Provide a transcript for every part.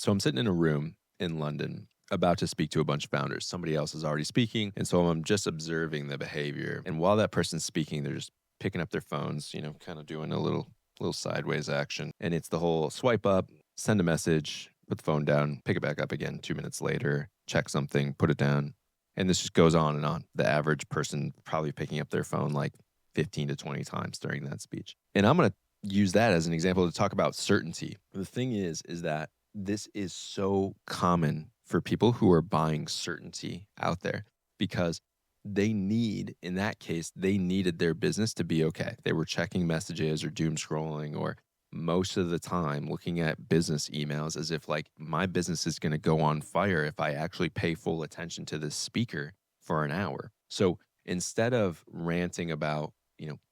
So I'm sitting in a room in London about to speak to a bunch of founders. Somebody else is already speaking. And so I'm just observing the behavior. And while that person's speaking, they're just picking up their phones, kind of doing a little sideways action. And it's the whole swipe up, send a message, put the phone down, pick it back up again 2 minutes later, check something, put it down. And this just goes on and on. The average person probably picking up their phone like 15 to 20 times during that speech. And I'm going to use that as an example to talk about certainty. The thing is that this is so common for people who are buying certainty out there because in that case, they needed their business to be okay. They were checking messages or doom scrolling or most of the time looking at business emails as if like my business is going to go on fire if I actually pay full attention to this speaker for an hour. So instead of ranting about,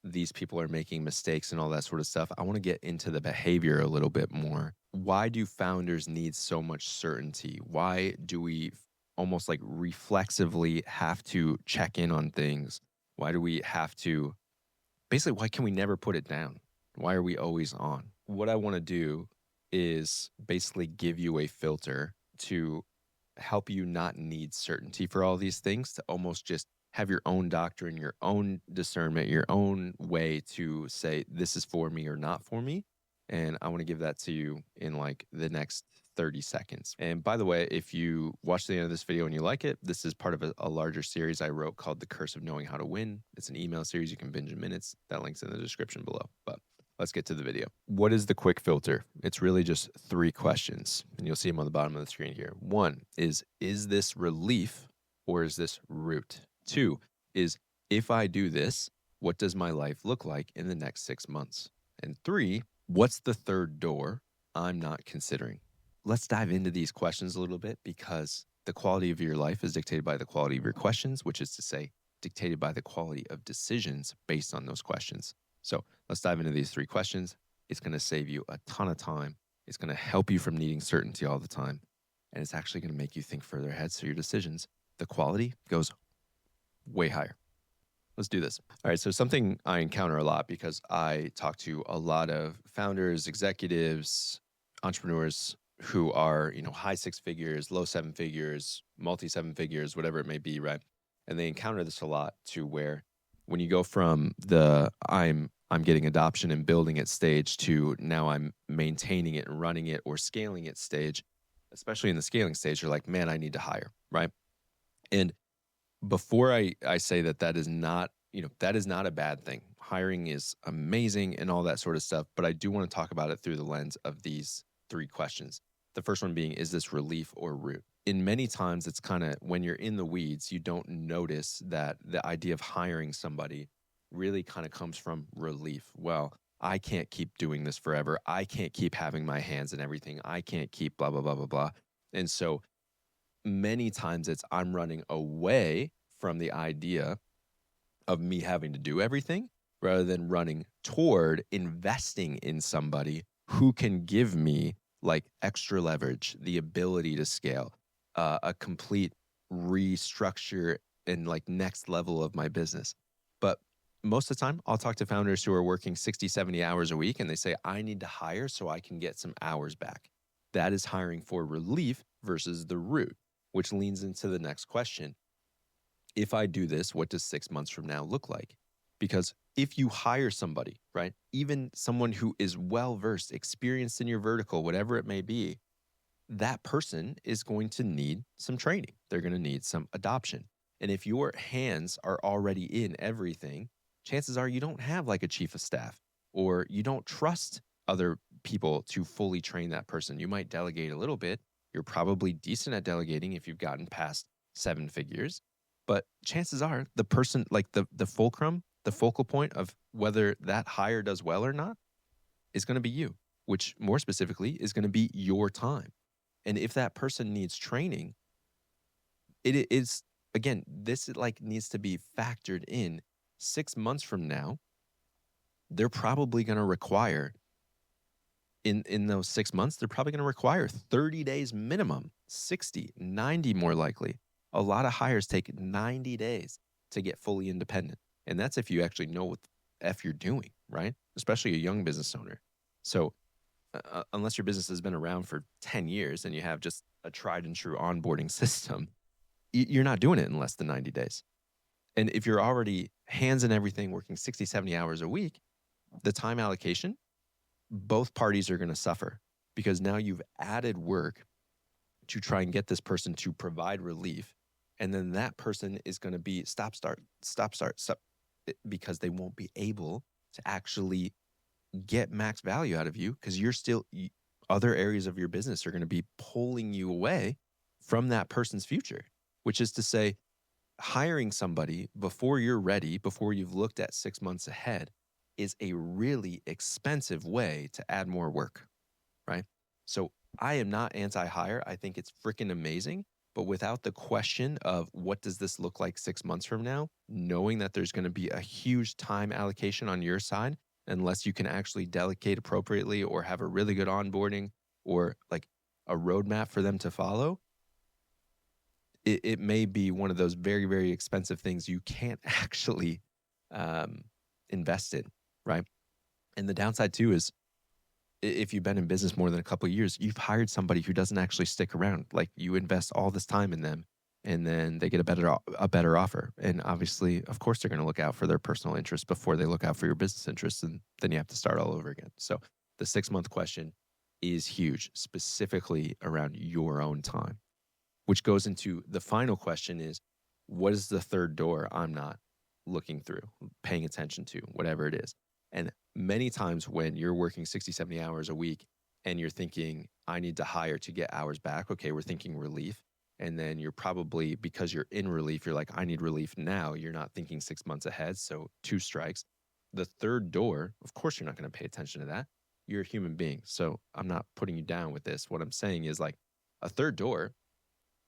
these people are making mistakes and all that sort of stuff, I want to get into the behavior a little bit more. Why do founders need so much certainty? Why do we almost like reflexively have to check in on things? Why do we have to, basically, why can we never put it down? Why are we always on? What I want to do is basically give you a filter to help you not need certainty for all these things, to almost just have your own doctrine, your own discernment, your own way to say, this is for me or not for me. And I want to give that to you in like the next 30 seconds. And by the way, if you watch the end of this video and you like it, this is part of a larger series I wrote called The Curse of Knowing How to Win. It's an email series you can binge in minutes. That link's in the description below. But let's get to the video. What is the quick filter? It's really just 3 questions, and you'll see them on the bottom of the screen here. 1 is this relief or is this root? 2 is, if I do this, what does my life look like in the next 6 months? And 3, what's the third door I'm not considering? Let's dive into these questions a little bit because the quality of your life is dictated by the quality of your questions, which is to say, dictated by the quality of decisions based on those questions. So let's dive into these 3 questions. It's going to save you a ton of time. It's going to help you from needing certainty all the time. And it's actually going to make you think further ahead. So your decisions, the quality goes way higher. Let's do this. All right. So something I encounter a lot because I talk to a lot of founders, executives, entrepreneurs who are, high 6 figures, low 7 figures, multi 7 figures, whatever it may be, right? And they encounter this a lot to where when you go from the I'm getting adoption and building it stage to now I'm maintaining it and running it or scaling it stage, especially in the scaling stage, you're like, man, I need to hire, right? And before I say that is not, that is not a bad thing. Hiring is amazing and all that sort of stuff. But I do want to talk about it through the lens of these 3 questions. The first one being, is this relief or root? In many times, it's kind of when you're in the weeds, you don't notice that the idea of hiring somebody really kind of comes from relief. Well, I can't keep doing this forever. I can't keep having my hands in everything. I can't keep blah, blah, blah, blah, blah. And so many times it's I'm running away from the idea of me having to do everything rather than running toward investing in somebody who can give me like extra leverage, the ability to scale, a complete restructure and like next level of my business. But most of the time, I'll talk to founders who are working 60, 70 hours a week and they say, I need to hire so I can get some hours back. That is hiring for relief versus the root, which leans into the next question. If I do this, what does 6 months from now look like? Because if you hire somebody, right, even someone who is well-versed, experienced in your vertical, whatever it may be, that person is going to need some training. They're going to need some adoption. And if your hands are already in everything, chances are you don't have like a chief of staff or you don't trust other people to fully train that person. You might delegate a little bit. You're probably decent at delegating if you've gotten past 7 figures. But chances are the person, like the fulcrum, the focal point of whether that hire does well or not is going to be you, which more specifically is going to be your time. And if that person needs training, it is, again, this like needs to be factored in 6 months from now. They're probably going to require in those 6 months, they're probably going to require 30 days minimum, 60, 90 more likely. A lot of hires take 90 days to get fully independent. And that's if you actually know what the F you're doing, right? Especially a young business owner. So unless your business has been around for 10 years and you have just a tried and true onboarding system, you're not doing it in less than 90 days. And if you're already hands in everything, working 60, 70 hours a week, the time allocation, both parties are going to suffer because now you've added work to try and get this person to provide relief. And then that person is going to be stop, start, because they won't be able to actually get max value out of you because you're still, other areas of your business are going to be pulling you away from that person's future, which is to say, hiring somebody before you're ready, before you've looked at 6 months ahead, is a really expensive way to add more work, right? So I am not anti-hire. I think it's freaking amazing. But without the question of what does this look like 6 months from now, knowing that there's going to be a huge time allocation on your side, unless you can actually delegate appropriately or have a really good onboarding or like a roadmap for them to follow, it may be one of those very, very expensive things you can't actually invest in, right? And the downside too is if you've been in business more than a couple of years, you've hired somebody who doesn't actually stick around. Like you invest all this time in them and then they get a better offer. And obviously, of course, they're going to look out for their personal interests before they look out for your business interests. And then you have to start all over again. So the 6-month question is huge, specifically around your own time, which goes into the final question is, what is the third door I'm not looking through, paying attention to, whatever it is? And many times when you're working 60, 70 hours a week and you're thinking, I need to hire to get hours back. Okay, we're thinking relief. And then you're probably, because you're in relief, you're like, I need relief now. You're not thinking 6 months ahead. So 2 strikes. The third door, of course, you're not going to pay attention to that. You're a human being. So I'm not putting you down with this. What I'm saying is like a third door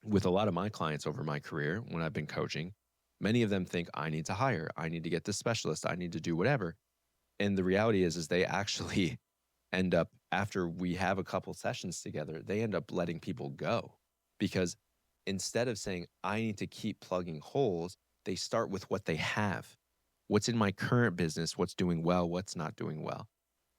with a lot of my clients over my career, when I've been coaching, many of them think I need to hire, I need to get this specialist, I need to do whatever. And the reality is they actually end up, after we have a couple sessions together, they end up letting people go because instead of saying, I need to keep plugging holes, they start with what they have. What's in my current business, what's doing well, what's not doing well.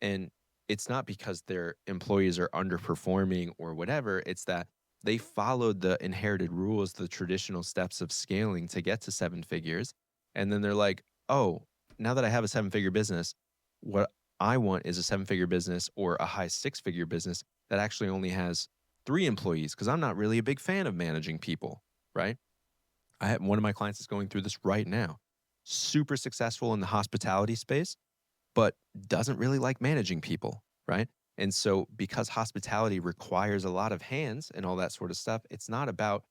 And it's not because their employees are underperforming or whatever. It's that they followed the inherited rules, the traditional steps of scaling to get to 7 figures. And then they're like, oh, now that I have a 7-figure business, what I want is a 7-figure business or a high 6-figure business that actually only has 3 employees because I'm not really a big fan of managing people, right? I have one of my clients is going through this right now. Super successful in the hospitality space, but doesn't really like managing people, right? And so because hospitality requires a lot of hands and all that sort of stuff, it's not about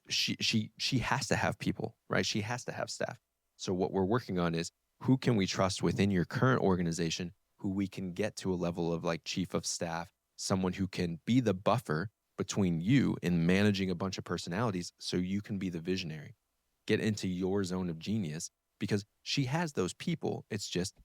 she has to have people, right? She has to have staff. So what we're working on is who can we trust within your current organization, who we can get to a level of like chief of staff, someone who can be the buffer between you in managing a bunch of personalities so you can be the visionary, get into your zone of genius because she has those people. It's just,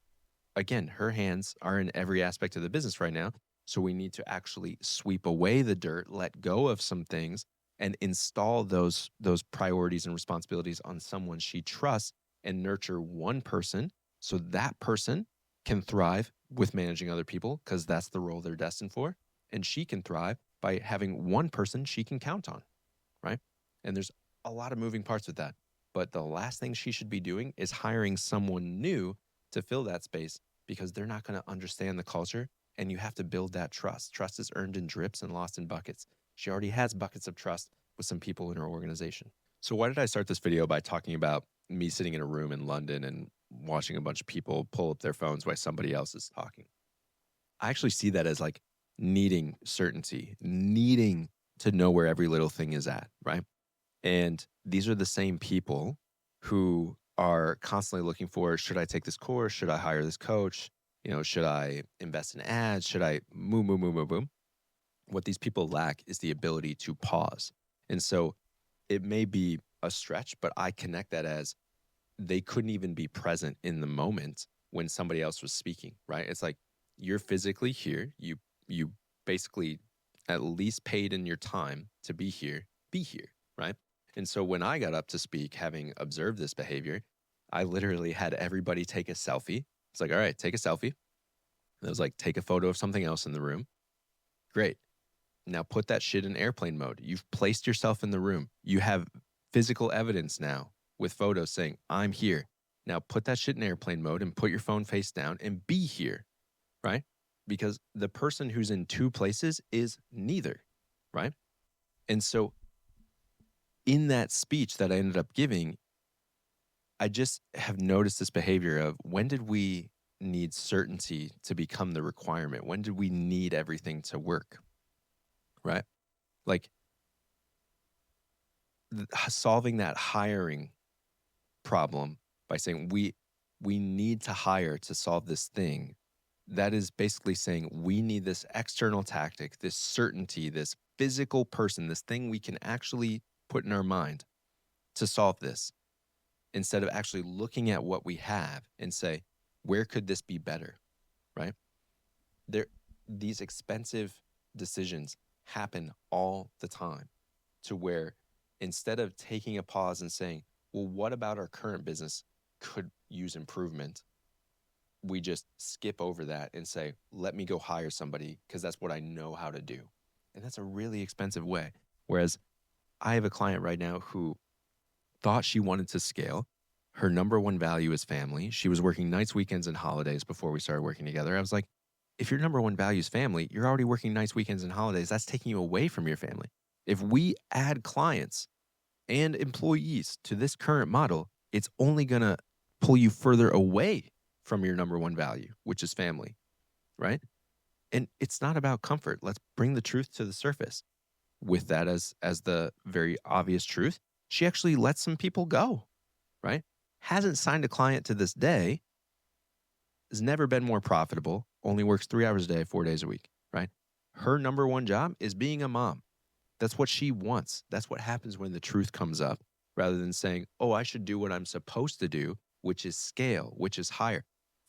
again, her hands are in every aspect of the business right now. So we need to actually sweep away the dirt, let go of some things, and install those priorities and responsibilities on someone she trusts and nurture one person so that person can thrive with managing other people because that's the role they're destined for. And she can thrive by having one person she can count on, right? And there's a lot of moving parts with that. But the last thing she should be doing is hiring someone new to fill that space because they're not going to understand the culture. And you have to build that trust. Trust is earned in drips and lost in buckets. She already has buckets of trust with some people in her organization. So why did I start this video by talking about me sitting in a room in London and watching a bunch of people pull up their phones while somebody else is talking? I actually see that as like needing certainty, needing to know where every little thing is at, right? And these are the same people who are constantly looking for, should I take this course? Should I hire this coach? Should I invest in ads? Should I boom? What these people lack is the ability to pause. And so it may be a stretch, but I connect that as they couldn't even be present in the moment when somebody else was speaking, right? It's like you're physically here. You basically at least paid in your time to be here, right? And so when I got up to speak, having observed this behavior, I literally had everybody take a selfie. It's like, all right, take a selfie. And I was like, take a photo of something else in the room. Great. Now put that shit in airplane mode. You've placed yourself in the room. You have physical evidence now with photos saying, I'm here. Now put that shit in airplane mode and put your phone face down and be here, right? Because the person who's in two places is neither, right? And so in that speech that I ended up giving, I just have noticed this behavior of when did we need certainty to become the requirement? When did we need everything to work, right? Like solving that hiring problem by saying we need to hire to solve this thing, that is basically saying we need this external tactic, this certainty, this physical person, this thing we can actually put in our mind to solve this, instead of actually looking at what we have and say, where could this be better, right? There, these expensive decisions happen all the time, to where instead of taking a pause and saying, well, what about our current business could use improvement? We just skip over that and say, let me go hire somebody because that's what I know how to do. And that's a really expensive way. Whereas I have a client right now who thought she wanted to scale. Her number one value is family. She was working nights, weekends, and holidays before we started working together. I was like, if your number one value is family, you're already working nights, weekends, and holidays. That's taking you away from your family. If we add clients and employees to this current model, it's only going to pull you further away from your number one value, which is family, right? And it's not about comfort. Let's bring the truth to the surface. With that as the very obvious truth, she actually let some people go, right? Hasn't signed a client to this day, has never been more profitable, only works 3 hours a day, 4 days a week, right? Her number one job is being a mom. That's what she wants. That's what happens when the truth comes up, rather than saying, oh, I should do what I'm supposed to do, which is scale, which is higher.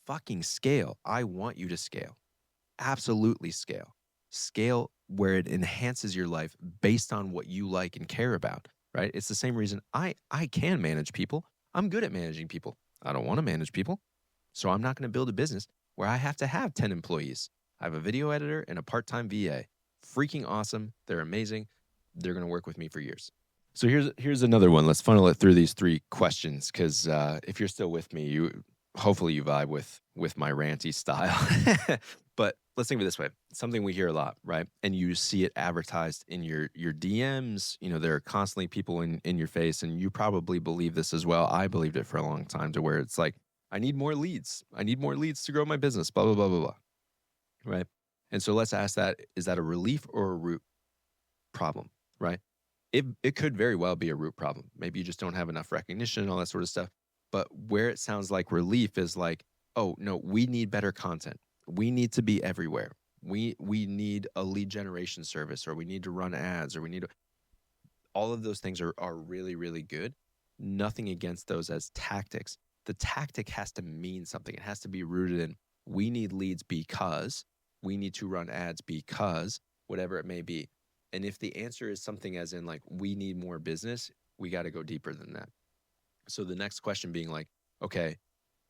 Fucking scale. I want you to scale. Absolutely scale. Scale where it enhances your life based on what you like and care about, right? It's the same reason I can manage people. I'm good at managing people. I don't want to manage people. So I'm not going to build a business where I have to have 10 employees. I have a video editor and a part-time VA. Freaking awesome. They're amazing. They're going to work with me for years. So here's another one. Let's funnel it through these 3 questions, because if you're still with me, hopefully you vibe with my ranty style. But let's think of it this way. Something we hear a lot, right? And you see it advertised in your DMs. You know, there are constantly people in your face, and you probably believe this as well. I believed it for a long time, to where it's like, I need more leads. I need more leads to grow my business, blah, blah, blah, blah, blah. Right? And so let's ask that, is that a relief or a root problem, right? It could very well be a root problem. Maybe you just don't have enough recognition and all that sort of stuff. But where it sounds like relief is like, oh, no, we need better content. We need to be everywhere. We need a lead generation service, or we need to run ads, or we need to, all of those things are really, really good. Nothing against those as tactics. The tactic has to mean something. It has to be rooted in, we need leads because, we need to run ads because, whatever it may be. And if the answer is something as in like, we need more business, we got to go deeper than that. So the next question being like, okay,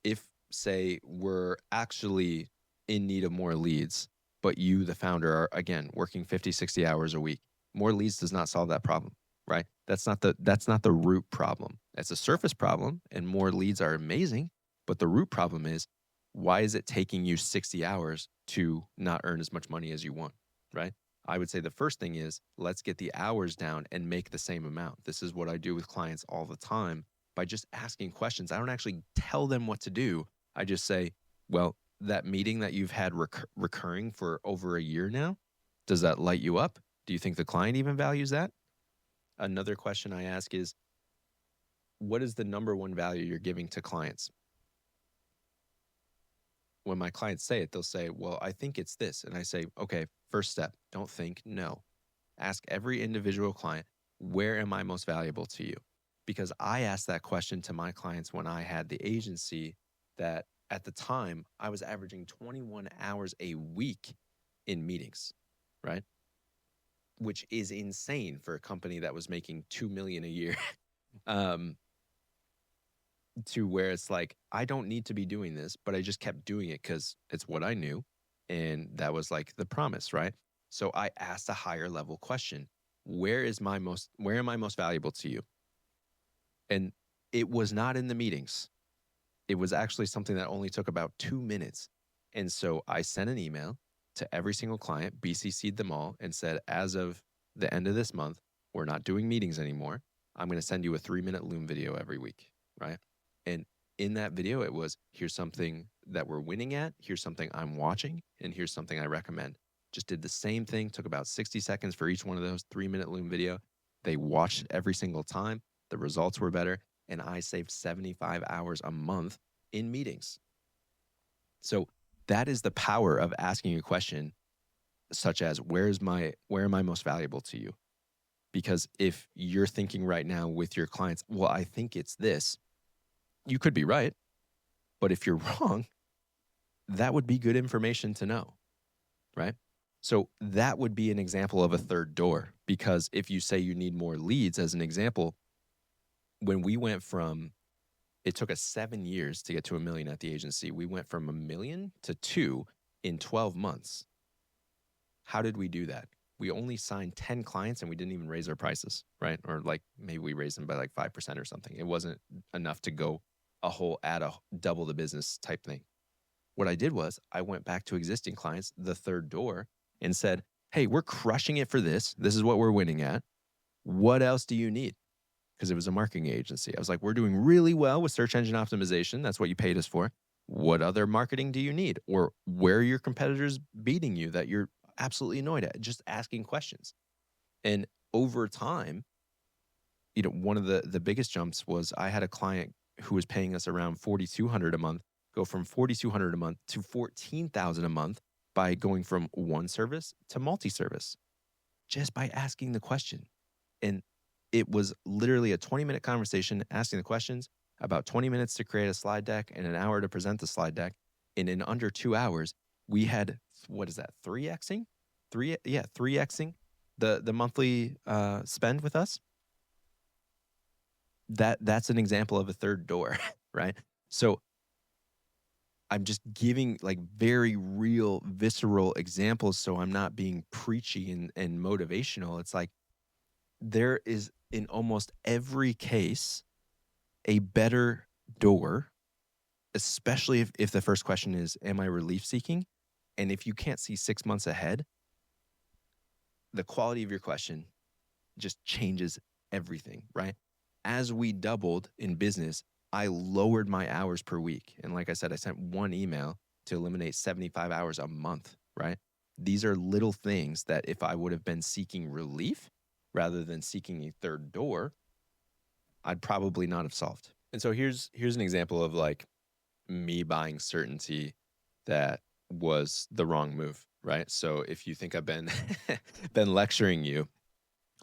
if say we're actually in need of more leads, but you, the founder, are again working 50, 60 hours a week, more leads does not solve that problem, right? That's not the root problem. It's a surface problem, and more leads are amazing. But the root problem is, why is it taking you 60 hours to not earn as much money as you want, right? I would say the first thing is, let's get the hours down and make the same amount. This is what I do with clients all the time by just asking questions. I don't actually tell them what to do. I just say, well, that meeting that you've had recurring for over a year now, does that light you up? Do you think the client even values that? Another question I ask is, what is the number one value you're giving to clients? When my clients say it, they'll say, well, I think it's this. And I say, okay, first step, don't think, no. Ask every individual client, where am I most valuable to you? Because I asked that question to my clients when I had the agency, that at the time I was averaging 21 hours a week in meetings, right? Which is insane for a company that was making $2 million a year. To where it's like, I don't need to be doing this, but I just kept doing it because it's what I knew. And that was like the promise, right? So I asked a higher level question. Where am I most valuable to you? And it was not in the meetings. It was actually something that only took about 2 minutes. And so I sent an email to every single client, BCC'd them all, and said, as of the end of this month, we're not doing meetings anymore. I'm going to send you a 3-minute Loom video every week, right? And in that video, it was, here's something that we're winning at, here's something I'm watching, and here's something I recommend. Just did the same thing, took about 60 seconds for each one of those 3-minute Loom video. They watched it every single time. The results were better, and I saved 75 hours a month in meetings. So that is the power of asking a question such as, where am I most valuable to you? Because if you're thinking right now with your clients, well, I think it's this, you could be right. But if you're wrong, that would be good information to know, right? So that would be an example of a third door, because if you say you need more leads, as an example, when we went from, it took us 7 years to get to $1 million at the agency. We went from $1 million to 2 in 12 months. How did we do that? We only signed 10 clients and we didn't even raise our prices, right? Or like maybe we raised them by like 5% or something. It wasn't enough to go double the business type thing. What I did was I went back to existing clients, the third door, and said, hey, we're crushing it for this. This is what we're winning at. What else do you need? Because it was a marketing agency. I was like, we're doing really well with search engine optimization. That's what you paid us for. What other marketing do you need? Or where are your competitors beating you that you're absolutely annoyed at? Just asking questions. And over time, one of the biggest jumps was I had a client who was paying us around $4,200 a month, go from $4,200 a month to $14,000 a month by going from one service to multi-service, just by asking the question. And it was literally a 20-minute conversation asking the questions, about 20 minutes to create a slide deck and an hour to present the slide deck. And in under 2 hours, we had, what is that, 3Xing? 3Xing the monthly spend with us. That's an example of a third door, right? So I'm just giving like very real, visceral examples so I'm not being preachy and motivational. It's like there is, in almost every case, a better door, especially if the first question is, am I relief seeking? And if you can't see 6 months ahead, the quality of your question just changes everything, right? As we doubled in business, I lowered my hours per week. And like I said, I sent one email to eliminate 75 hours a month, right? These are little things that if I would have been seeking relief rather than seeking a third door, I'd probably not have solved. And so here's an example of like me buying certainty that was the wrong move, right? So if you think I've been been lecturing you,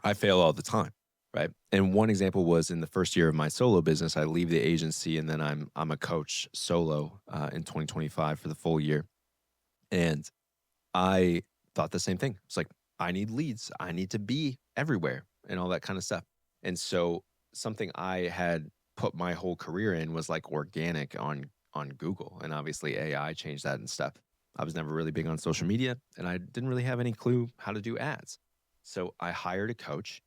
I fail all the time, right? And one example was in the first year of my solo business, I leave the agency and then I'm a coach solo in 2025 for the full year. And I thought the same thing. It's like, I need leads. I need to be everywhere and all that kind of stuff. And so something I had put my whole career in was like organic on Google. And obviously AI changed that and stuff. I was never really big on social media and I didn't really have any clue how to do ads. So I hired a coach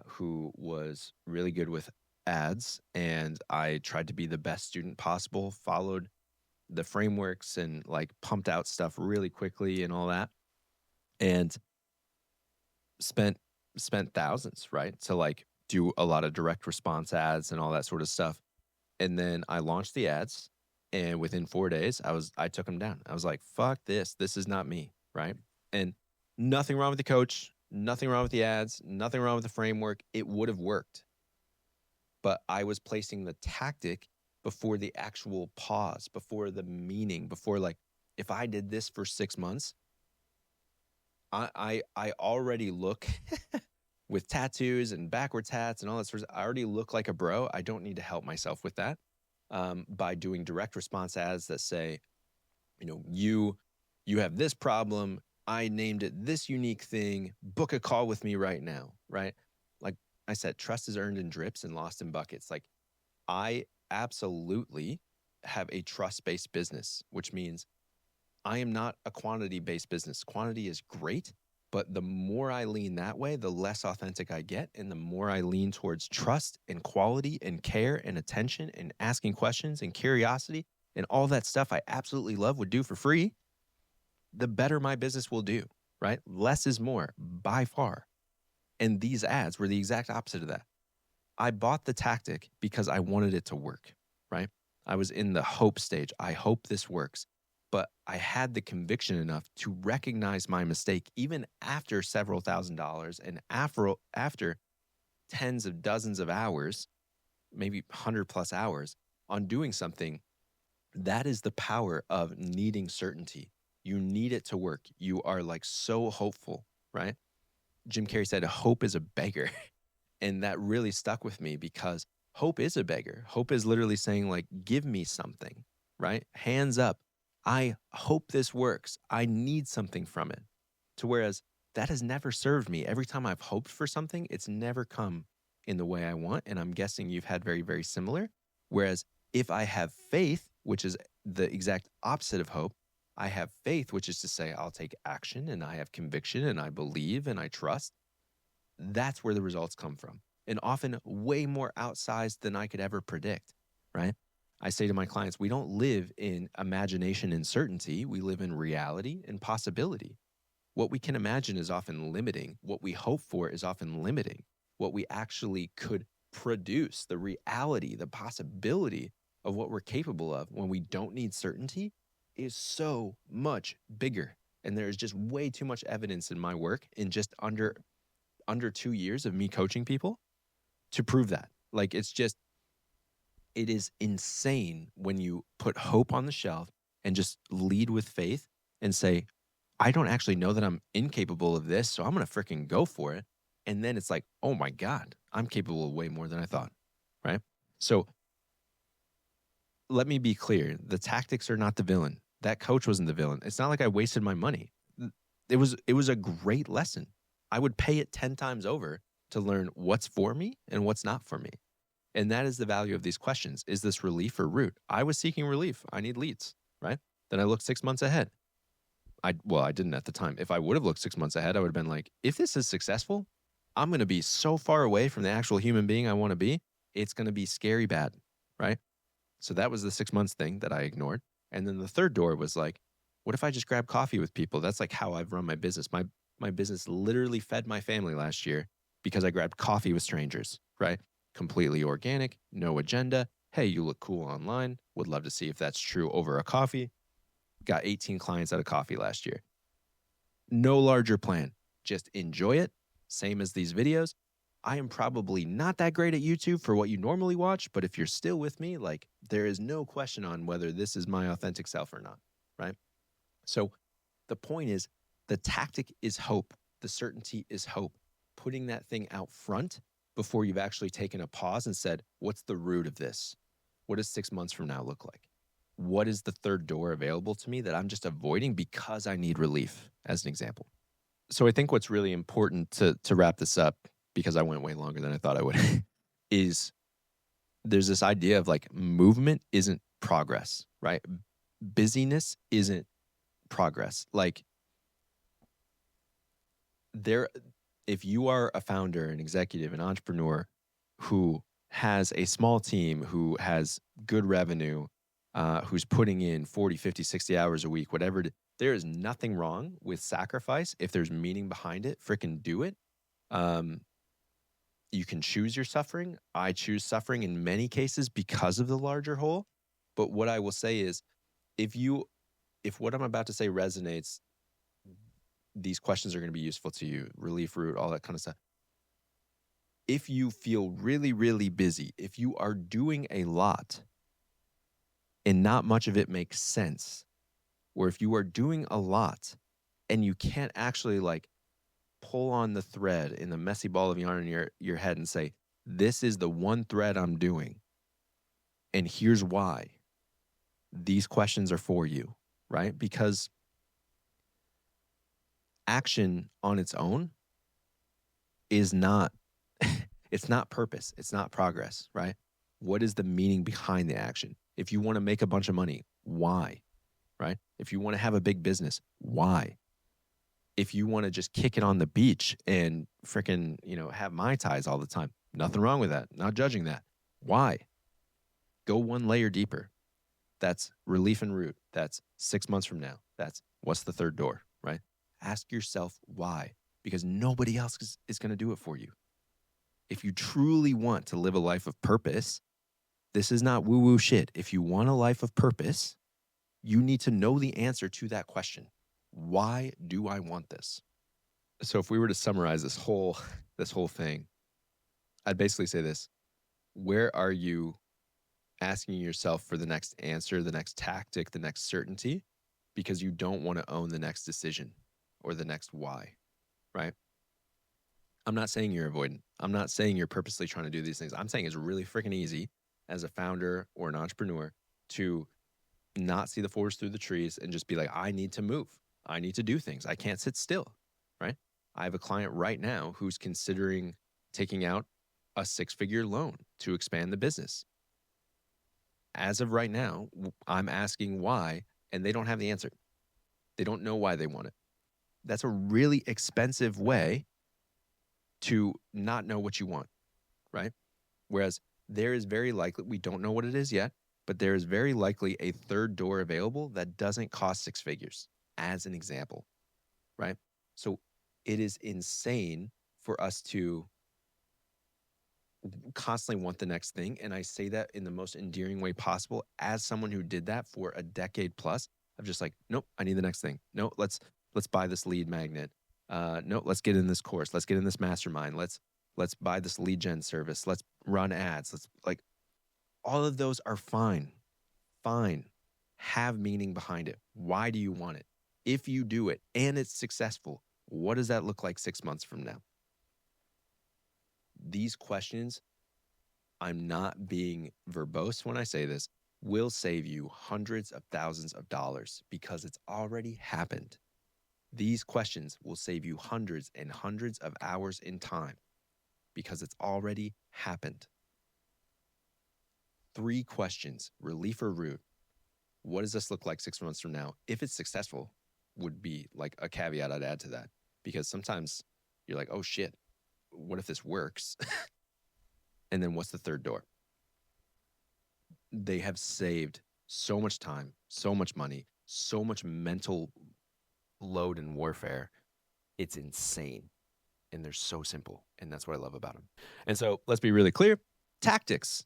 who was really good with ads, and I tried to be the best student possible, followed the frameworks and like pumped out stuff really quickly and all that, and spent thousands, right, to like do a lot of direct response ads and all that sort of stuff. And then I launched the ads, and within 4 days I took them down. I was like, fuck this is not me, right? And nothing wrong with the coach, nothing wrong with the ads, nothing wrong with the framework. It would have worked, but I was placing the tactic before the actual pause, before the meaning, before like, if I did this for 6 months, I already look with tattoos and backwards hats and all that sort of, I already look like a bro. I don't need to help myself with that by doing direct response ads that say, you have this problem. I named it this unique thing. Book a call with me right now, right? Like I said, trust is earned in drips and lost in buckets. Like I absolutely have a trust-based business, which means I am not a quantity-based business. Quantity is great, but the more I lean that way, the less authentic I get, and the more I lean towards trust and quality and care and attention and asking questions and curiosity and all that stuff I absolutely love, would do for free, the better my business will do, right? Less is more by far. And these ads were the exact opposite of that. I bought the tactic because I wanted it to work, right? I was in the hope stage. I hope this works. But I had the conviction enough to recognize my mistake, even after several $1,000s and after tens of dozens of hours, maybe 100 plus hours on doing something. That is the power of needing certainty. You need it to work. You are like so hopeful, right? Jim Carrey said, hope is a beggar. And that really stuck with me because hope is a beggar. Hope is literally saying, like, give me something, right? Hands up. I hope this works. I need something from it. To whereas that has never served me. Every time I've hoped for something, it's never come in the way I want. And I'm guessing you've had very, very similar. Whereas if I have faith, which is the exact opposite of hope, I have faith, which is to say I'll take action and I have conviction and I believe and I trust. That's where the results come from. And often way more outsized than I could ever predict, right? I say to my clients, we don't live in imagination and certainty. We live in reality and possibility. What we can imagine is often limiting. What we hope for is often limiting. What we actually could produce, the reality, the possibility of what we're capable of when we don't need certainty, is so much bigger. And there's just way too much evidence in my work in just under 2 years of me coaching people to prove that. Like, it's just, it is insane when you put hope on the shelf and just lead with faith and say, I don't actually know that I'm incapable of this, so I'm going to freaking go for it. And then it's like, oh my God, I'm capable of way more than I thought, right? So let me be clear. The tactics are not the villain. That coach wasn't the villain. It's not like I wasted my money. It was a great lesson. I would pay it 10 times over to learn what's for me and what's not for me. And that is the value of these questions. Is this relief or root? I was seeking relief. I need leads, right? Then I looked 6 months ahead. I didn't at the time. If I would have looked 6 months ahead, I would have been like, if this is successful, I'm going to be so far away from the actual human being I want to be. It's going to be scary bad, right? So that was the 6 months thing that I ignored. And then the third door was like, what if I just grab coffee with people? That's like how I've run my business. My business literally fed my family last year because I grabbed coffee with strangers, right? Completely organic, no agenda. Hey, you look cool online. Would love to see if that's true over a coffee. Got 18 clients out of coffee last year. No larger plan. Just enjoy it. Same as these videos. I am probably not that great at YouTube for what you normally watch, but if you're still with me, like, there is no question on whether this is my authentic self or not, right? So the point is, the tactic is hope. The certainty is hope. Putting that thing out front before you've actually taken a pause and said, what's the root of this? What does 6 months from now look like? What is the third door available to me that I'm just avoiding because I need relief, as an example? So I think what's really important to wrap this up, because I went way longer than I thought I would, is there's this idea of like movement isn't progress, right? Busyness isn't progress. Like, if you are a founder, an executive, an entrepreneur who has a small team, who has good revenue, who's putting in 40, 50, 60 hours a week, whatever, there is nothing wrong with sacrifice. If there's meaning behind it, freaking do it. You can choose your suffering. I choose suffering in many cases because of the larger whole. But what I will say is, if what I'm about to say resonates, these questions are going to be useful to you, relief root, all that kind of stuff. If you feel really, really busy, if you are doing a lot and not much of it makes sense, or if you are doing a lot and you can't actually like pull on the thread in the messy ball of yarn in your head and say, this is the one thread I'm doing, and here's why, these questions are for you, right? Because action on its own is not, it's not purpose. It's not progress, right? What is the meaning behind the action? If you want to make a bunch of money, why? right? If you want to have a big business, why? If you want to just kick it on the beach and freaking, have Mai Tais all the time, nothing wrong with that. Not judging that. Why? Go one layer deeper. That's relief and root. That's 6 months from now. That's what's the third door, right? Ask yourself why, because nobody else is going to do it for you. If you truly want to live a life of purpose, this is not woo-woo shit. If you want a life of purpose, you need to know the answer to that question. Why do I want this? So if we were to summarize this whole thing, I'd basically say this. Where are you asking yourself for the next answer, the next tactic, the next certainty, because you don't want to own the next decision or the next why, right? I'm not saying you're avoidant. I'm not saying you're purposely trying to do these things. I'm saying it's really freaking easy as a founder or an entrepreneur to not see the forest through the trees and just be like, I need to move. I need to do things. I can't sit still, right? I have a client right now who's considering taking out a 6-figure loan to expand the business. As of right now, I'm asking why, and they don't have the answer. They don't know why they want it. That's a really expensive way to not know what you want, right? Whereas there is very likely, we don't know what it is yet, but there is very likely a third door available that doesn't cost 6 figures, as an example, right? So it is insane for us to constantly want the next thing. And I say that in the most endearing way possible as someone who did that for a decade plus of just like, nope, I need the next thing. No, let's buy this lead magnet. No, let's get in this course. Let's get in this mastermind. Let's buy this lead gen service. Let's run ads. Let's like, all of those are fine. Fine. Have meaning behind it. Why do you want it? If you do it and it's successful, what does that look like 6 months from now? These questions, I'm not being verbose when I say this, will save you hundreds of thousands of dollars because it's already happened. These questions will save you hundreds and hundreds of hours in time because it's already happened. 3 questions, relief or root. What does this look like 6 months from now? If it's successful, would be like a caveat I'd add to that. Because sometimes you're like, oh shit, what if this works? And then what's the third door? They have saved so much time, so much money, so much mental load and warfare. It's insane. And they're so simple. And that's what I love about them. And so let's be really clear. Tactics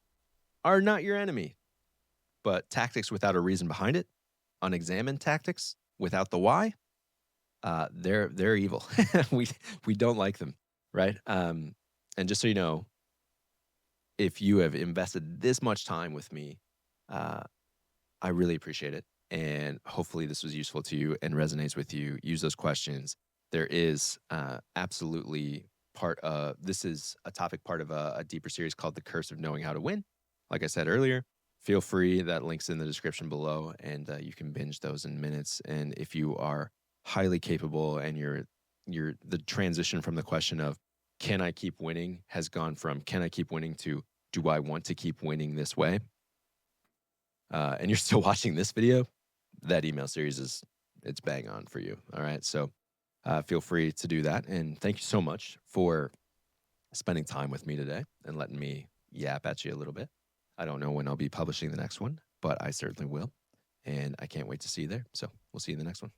are not your enemy. But tactics without a reason behind it, unexamined tactics without the why, they're evil. we don't like them, right? And just so you know, if you have invested this much time with me, I really appreciate it. And hopefully this was useful to you and resonates with you. Use those questions. There is absolutely this is a topic part of a deeper series called The Curse of Knowing How to Win. Like I said earlier, feel free, that link's in the description below, and you can binge those in minutes. And if you are highly capable and you're the transition from the question of can I keep winning has gone from can I keep winning to do I want to keep winning this way? And you're still watching this video, that email series it's bang on for you. All right. So feel free to do that. And thank you so much for spending time with me today and letting me yap at you a little bit. I don't know when I'll be publishing the next one, but I certainly will. And I can't wait to see you there. So we'll see you in the next one.